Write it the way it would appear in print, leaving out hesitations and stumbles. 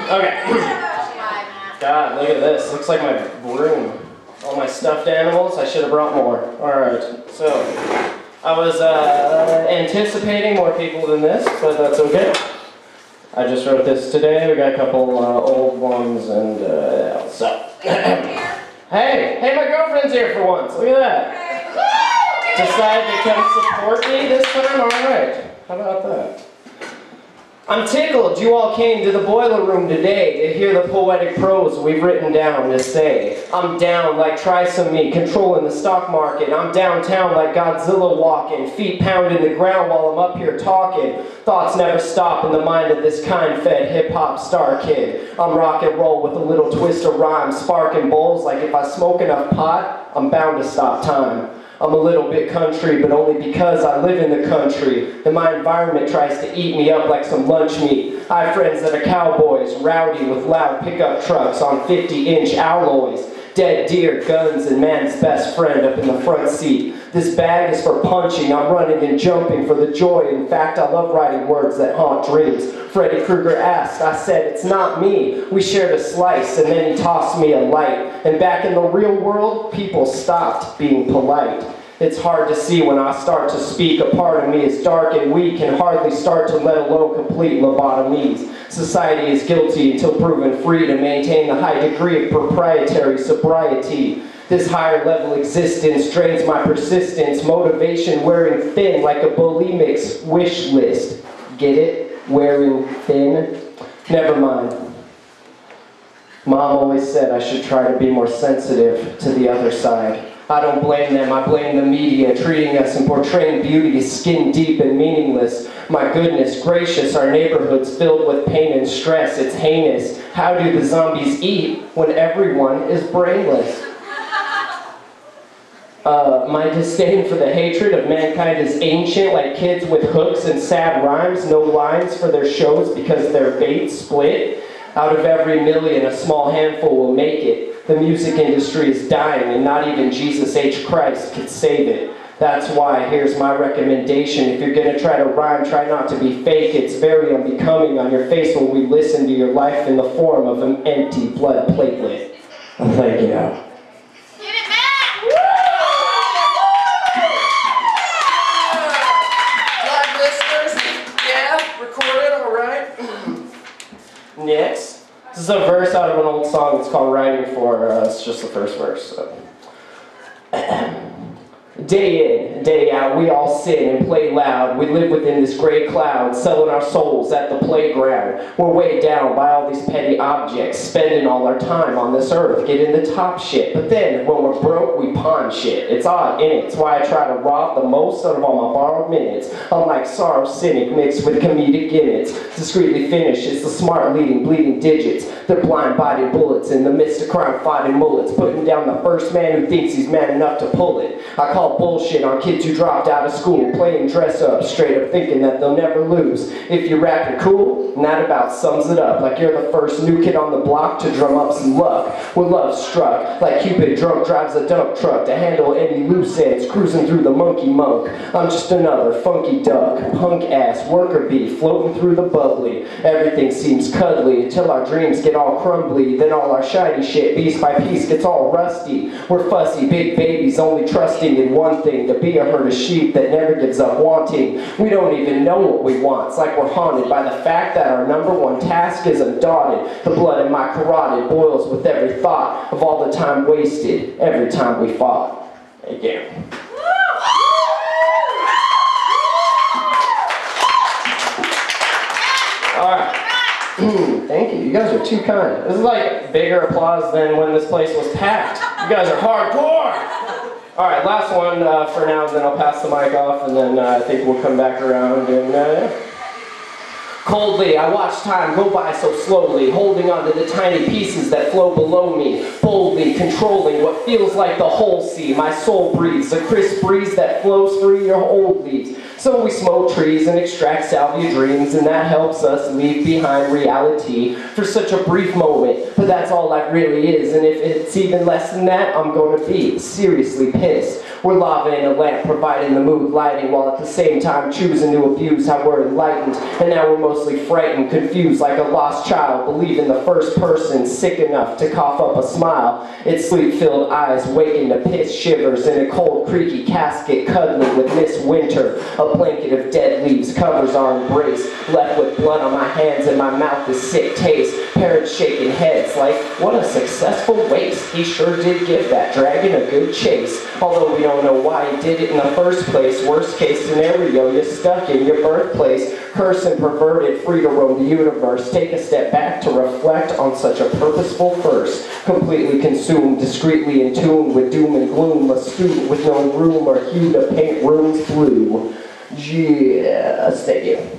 Okay. God, look at this. Looks like my room. All my stuffed animals. I should have brought more. Alright, so I was anticipating more people than this, but that's okay. I just wrote this today. We got a couple old ones, and so. Hey, my girlfriend's here for once. Look at that. Decided to come support me this time? Alright. How about that? I'm tickled you all came to the boiler room today to hear the poetic prose we've written down to say. I'm down like try some me, controlling the stock market. I'm downtown like Godzilla walking, feet pounding the ground while I'm up here talking. Thoughts never stop in the mind of this kind-fed hip-hop star kid. I'm rock and roll with a little twist of rhyme, sparking bowls like if I smoke enough pot, I'm bound to stop time. I'm a little bit country, but only because I live in the country, and my environment tries to eat me up like some lunch meat. I have friends that are cowboys, rowdy with loud pickup trucks on 50-inch alloys, dead deer, guns, and man's best friend up in the front seat. This bag is for punching, I'm running and jumping for the joy. In fact, I love writing words that haunt dreams. Freddy Krueger asked, I said, it's not me. We shared a slice, and then he tossed me a light. And back in the real world, people stopped being polite. It's hard to see when I start to speak. A part of me is dark and weak, can hardly start to let alone complete lobotomies. Society is guilty until proven free to maintain the high degree of proprietary sobriety. This higher level existence drains my persistence, motivation wearing thin like a bulimic's wish list. Get it? Wearing thin? Never mind. Mom always said I should try to be more sensitive to the other side. I don't blame them, I blame the media, treating us and portraying beauty as skin deep and meaningless. My goodness gracious, our neighborhood's filled with pain and stress, it's heinous. How do the zombies eat when everyone is brainless? My disdain for the hatred of mankind is ancient, like kids with hooks and sad rhymes, no lines for their shows because their bait split. Out of every million, a small handful will make it. The music industry is dying, and not even Jesus H. Christ could save it. That's why, here's my recommendation. If you're going to try to rhyme, try not to be fake. It's very unbecoming on your face when we listen to your life in the form of an empty blood platelet. Thank you. Next, this is a verse out of an old song. It's called Writing For. It's just the first verse. So. Day in, day out, we all sin and play loud. We live within this gray cloud, selling our souls at the playground. We're weighed down by all these petty objects, spending all our time on this earth, getting the top shit. But then, when we're broke, we pawn shit. It's odd, innit? It's why I try to rob the most out of all my borrowed minutes. Unlike sorrow cynic mixed with comedic gimmicks. Discreetly finished, it's the smart leading, bleeding digits. They're blind-bodied bullets in the midst of crime-fighting mullets, putting down the first man who thinks he's man enough to pull it. I call bullshit on kids who dropped out of school, playing dress-up, straight up thinking that they'll never lose. If you rap it cool, and that about sums it up. Like you're the first new kid on the block to drum up some luck. When love struck, like Cupid drunk drives a dump truck to handle any loose ends, cruising through the monkey monk. I'm just another funky duck, punk-ass worker bee, floating through the bubbly. Everything seems cuddly until our dreams get all crumbly. Then all our shiny shit, piece by piece, gets all rusty. We're fussy, big babies, only trusting in one thing, to be a herd of sheep that never gives up wanting. We don't even know what we want. It's like we're haunted by the fact that our number one task is undaunted. The blood in my carotid boils with every thought of all the time wasted every time we fought. Again. Alright. Thank you. You guys are too kind. This is like bigger applause than when this place was packed. You guys are hardcore! Alright, last one for now, then I'll pass the mic off, and then I think we'll come back around and Coldly, I watch time go by so slowly, holding on to the tiny pieces that flow below me, boldly controlling what feels like the whole sea. My soul breathes a crisp breeze that flows through your old leaves. So we smoke trees and extract salvia dreams, and that helps us leave behind reality for such a brief moment. But that's all life really is, and if it's even less than that, I'm going to be seriously pissed. We're lava in a lamp, providing the mood lighting, while at the same time choosing to abuse how we're enlightened. And now we're mostly frightened, confused like a lost child, believing the first person sick enough to cough up a smile. Its sleep-filled eyes waking to piss shivers in a cold, creaky casket, cuddling with Miss Winter. A blanket of dead leaves covers our embrace, left with blood on my hands and my mouth is sick taste. Parents shaking heads like, what a successful waste. He sure did give that dragon a good chase. Although we don't know why he did it in the first place. Worst case scenario, you're stuck in your birthplace. Cursed and perverted, free to roam the universe. Take a step back to reflect on such a purposeful first. Completely consumed, discreetly in tune with doom and gloom. A student with no room or hue to paint rooms blue. Yes, thank you.